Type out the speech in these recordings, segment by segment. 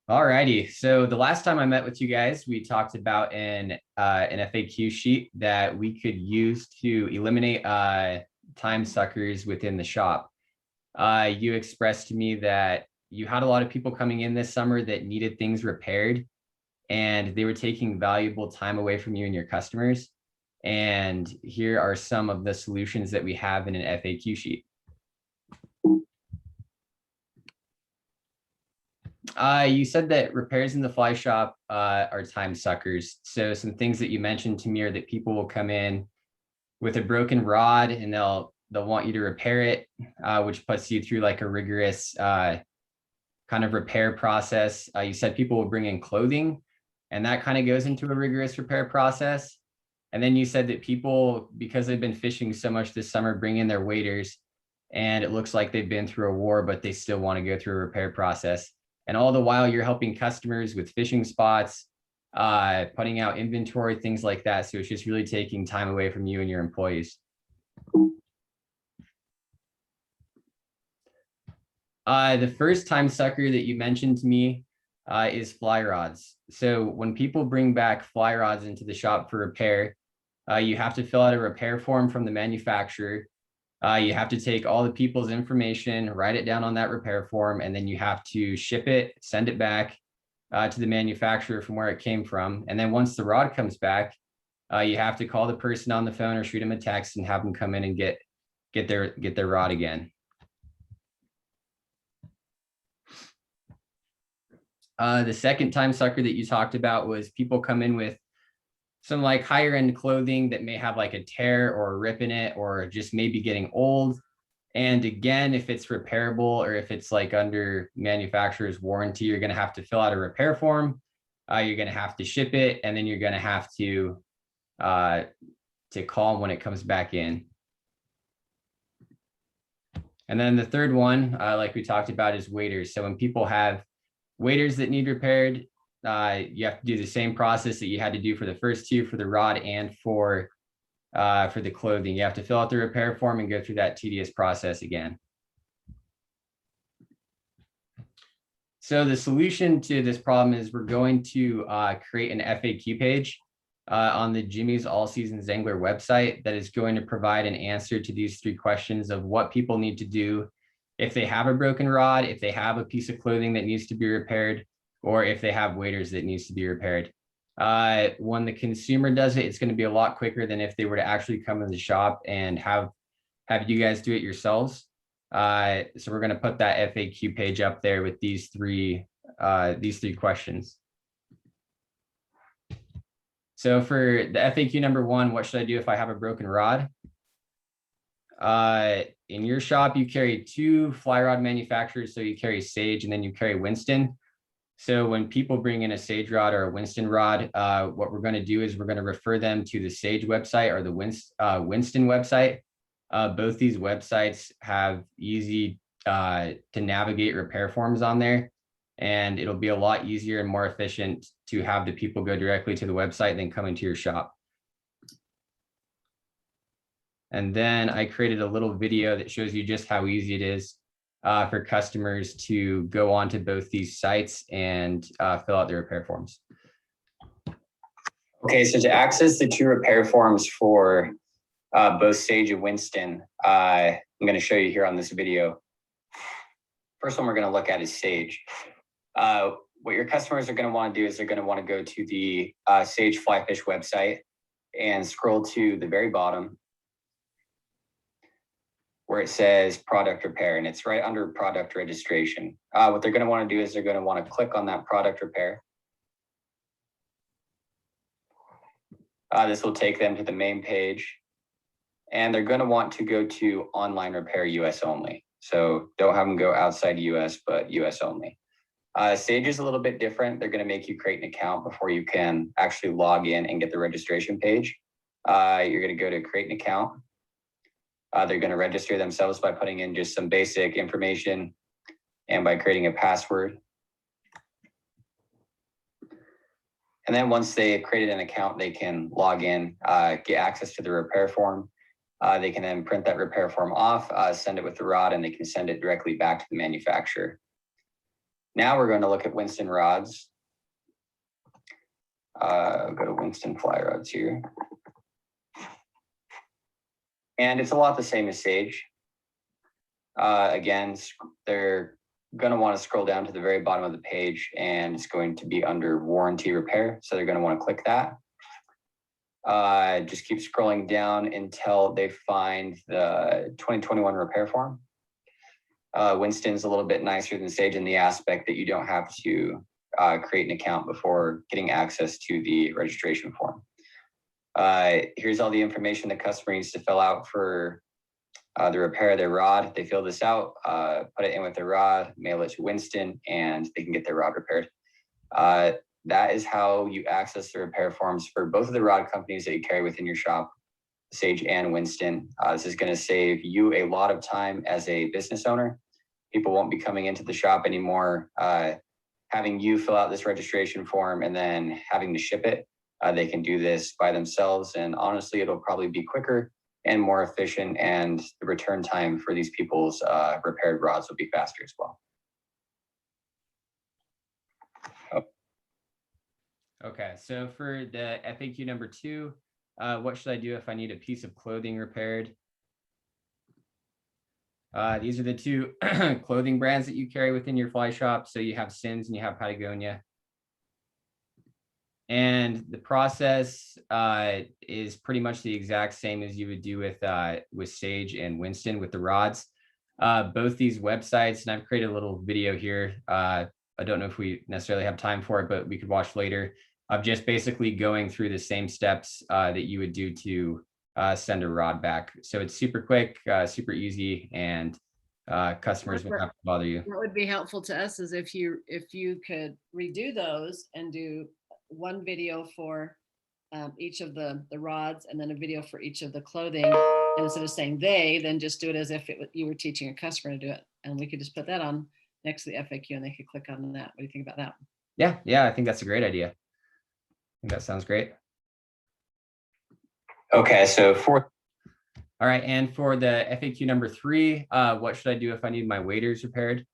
Alrighty. So the last time I met with you guys, we talked about an FAQ sheet that we could use to eliminate time suckers within the shop. You expressed to me that you had a lot of people coming in this summer that needed things repaired, and they were taking valuable time away from you and your customers. And here are some of the solutions that we have in an FAQ sheet. You said that repairs in the fly shop are time suckers. So some things that you mentioned to me are that people will come in with a broken rod and they'll want you to repair it, which puts you through like a rigorous kind of repair process. You said people will bring in clothing, and that kind of goes into a rigorous repair process. And then you said that people, because they've been fishing so much this summer, bring in their waders, and it looks like they've been through a war, but they still want to go through a repair process. And all the while you're helping customers with fishing spots, putting out inventory, things like that. So it's just really taking time away from you and your employees. The first time sucker that you mentioned to me is fly rods. So when people bring back fly rods into the shop for repair, you have to fill out a repair form from the manufacturer. You have to take all the people's information, write it down on that repair form, and then you have to ship it, send it back to the manufacturer from where it came from. And then once the rod comes back, you have to call the person on the phone or shoot them a text and have them come in and get their rod again. The second time sucker that you talked about was people come in with some like higher end clothing that may have like a tear or a rip in it, or just maybe getting old. And again, if it's repairable or if it's like under manufacturer's warranty, you're going to have to fill out a repair form. You're going to have to ship it, and then you're going to have to call them when it comes back in. And then the third one, like we talked about, is waders. So when people have waders that need repaired, you have to do the same process that you had to do for the first two, for the rod and for the clothing. You have to fill out the repair form and go through that tedious process again. So the solution to this problem is we're going to create an FAQ page on the Jimmy's All Seasons Angler website that is going to provide an answer to these three questions of what people need to do if they have a broken rod, if they have a piece of clothing that needs to be repaired, or if they have waders that needs to be repaired. When the consumer does it, it's going to be a lot quicker than if they were to actually come in the shop and have you guys do it yourselves. So we're going to put that FAQ page up there with these three questions. So for the FAQ number one, what should I do if I have a broken rod? In your shop, you carry two fly rod manufacturers. So you carry Sage and then you carry Winston. So when people bring in a Sage rod or a Winston rod, what we're going to do is we're going to refer them to the Sage website or the Winston website. Both these websites have easy to navigate repair forms on there, and it'll be a lot easier and more efficient to have the people go directly to the website than come into your shop. And then I created a little video that shows you just how easy it is for customers to go onto both these sites and fill out their repair forms. Okay, so to access the two repair forms for both Sage and Winston, I'm going to show you here on this video. First one we're going to look at is Sage. What your customers are going to want to do is they're going to want to go to the Sage Flyfish website and scroll to the very bottom where it says product repair, and it's right under product registration. What they're going to want to do is they're going to want to click on that product repair. This will take them to the main page, and they're going to want to go to online repair US only. So don't have them go outside US, but US only. Sage is a little bit different. They're going to make you create an account before you can actually log in and get the registration page. You're going to go to create an account. They're going to register themselves by putting in just some basic information and by creating a password. And then once they've created an account, they can log in, get access to the repair form. They can then print that repair form off, send it with the rod, and they can send it directly back to the manufacturer. Now we're going to look at Winston rods. Go to Winston fly rods here. And it's a lot the same as Sage. Again, they're going to want to scroll down to the very bottom of the page, and it's going to be under warranty repair. So they're going to want to click that. Just keep scrolling down until they find the 2021 repair form. Winston's a little bit nicer than Sage in the aspect that you don't have to create an account before getting access to the registration form. Here's all the information the customer needs to fill out for the repair of their rod. They fill this out, put it in with their rod, mail it to Winston, and they can get their rod repaired. That is how you access the repair forms for both of the rod companies that you carry within your shop, Sage and Winston. This is going to save you a lot of time as a business owner. People won't be coming into the shop anymore, having you fill out this registration form and then having to ship it. They can do this by themselves, and honestly, it'll probably be quicker and more efficient, and the return time for these people's repaired rods will be faster as well. Okay, so for the FAQ number 2, what should I do if I need a piece of clothing repaired? These are the 2 clothing brands that you carry within your fly shop. So you have Simms and you have Patagonia. And the process is pretty much the exact same as you would do with Sage and Winston with the rods. Both these websites, and I've created a little video here. I don't know if we necessarily have time for it, but we could watch later, of just basically going through the same steps that you would do to send a rod back. So it's super quick, super easy, and customers won't have to bother you. What would be helpful to us is if you could redo those and do one video for each of the rods, and then a video for each of the clothing. And instead of saying they, then just do it as if you were teaching a customer to do it. And we could just put that on next to the FAQ, and they could click on that. What do you think about that? Yeah, I think that's a great idea. I think that sounds great. Okay, so all right, and for the FAQ number 3, what should I do if I need my waders repaired?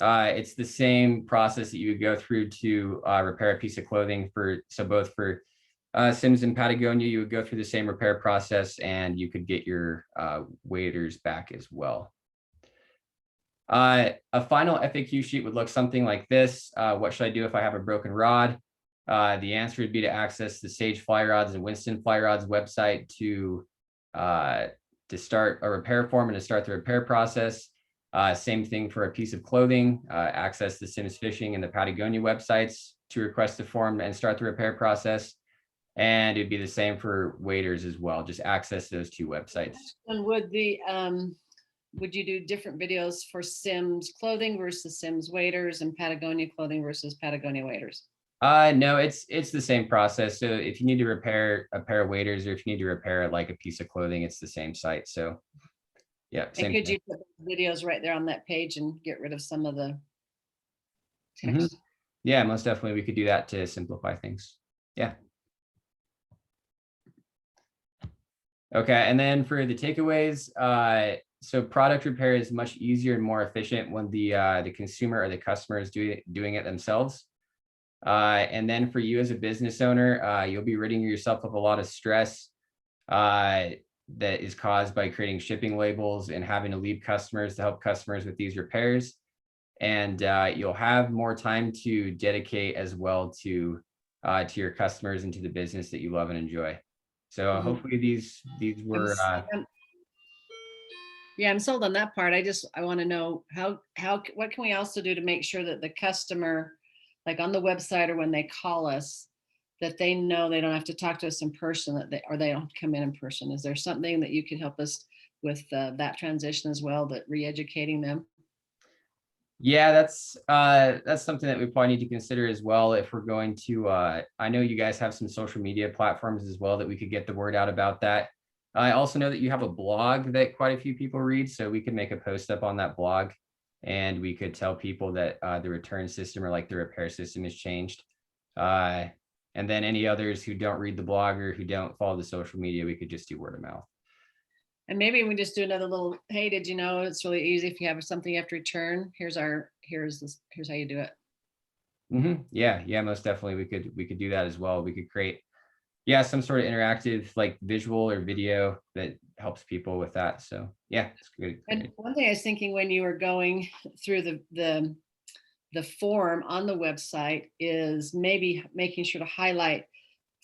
It's the same process that you would go through to repair a piece of clothing so both for Simms and Patagonia, you would go through the same repair process, and you could get your waders back as well. A final FAQ sheet would look something like this. What should I do if I have a broken rod? The answer would be to access the Sage Fly Rods and Winston Fly Rods website to start a repair form and to start the repair process. Same thing for a piece of clothing. Access the Simms Fishing and the Patagonia websites to request the form and start the repair process. And it'd be the same for waders as well. Just access those 2 websites. And would you do different videos for Simms clothing versus Simms waders, and Patagonia clothing versus Patagonia waders? No, it's the same process. So if you need to repair a pair of waders, or if you need to repair like a piece of clothing, it's the same site. So yeah. And could you put videos right there on that page and get rid of some of the text? Yeah, most definitely. We could do that to simplify things. Yeah. Okay, and then for the takeaways, so product repair is much easier and more efficient when the consumer or the customer is doing it themselves. And then for you as a business owner, you'll be ridding yourself of a lot of stress that is caused by creating shipping labels and having to lead customers to help customers with these repairs. And you'll have more time to dedicate as well to your customers and to the business that you love and enjoy. So hopefully these were. Yeah, I'm sold on that part. I want to know what can we also do to make sure that the customer, like on the website or when they call us, that they know they don't have to talk to us in person, or they don't come in person. Is there something that you could help us with that transition as well, that re-educating them? Yeah, that's something that we probably need to consider as well if we're going to. I know you guys have some social media platforms as well that we could get the word out about that. I also know that you have a blog that quite a few people read, so we could make a post up on that blog, and we could tell people that the return system or like the repair system has changed. And then any others who don't read the blog or who don't follow the social media, we could just do word of mouth. And maybe we just do another little, hey, did you know it's really easy if you have something you have to return? Here's how you do it. Yeah, yeah, most definitely. We could do that as well. We could create, yeah, some sort of interactive like visual or video that helps people with that. So yeah, it's good. And Great. one thing I was thinking when you were going through the form on the website is maybe making sure to highlight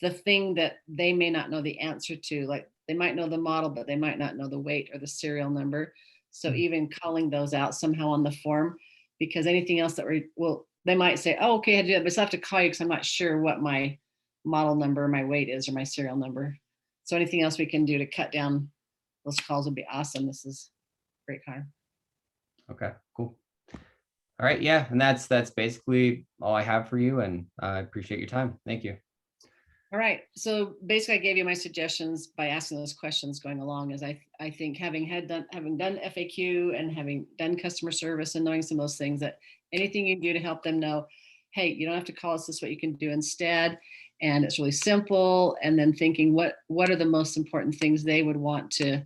the thing that they may not know the answer to. Like they might know the model, but they might not know the weight or the serial number. So Mhm. even calling those out somehow on the form, because anything else that they might say, oh, okay, I do that, but I still have to call you because I'm not sure what my model number, my weight is, or my serial number. So anything else we can do to cut down those calls would be awesome. This is great, Connor. Okay, cool. All right, yeah, and that's basically all I have for you, and I appreciate your time. Thank you. All right. So basically, I gave you my suggestions by asking those questions going along. As I think having done FAQ and having done customer service and knowing some of those things, that anything you do to help them know, hey, you don't have to call us. This is what you can do instead, and it's really simple. And then thinking what are the most important things they would want to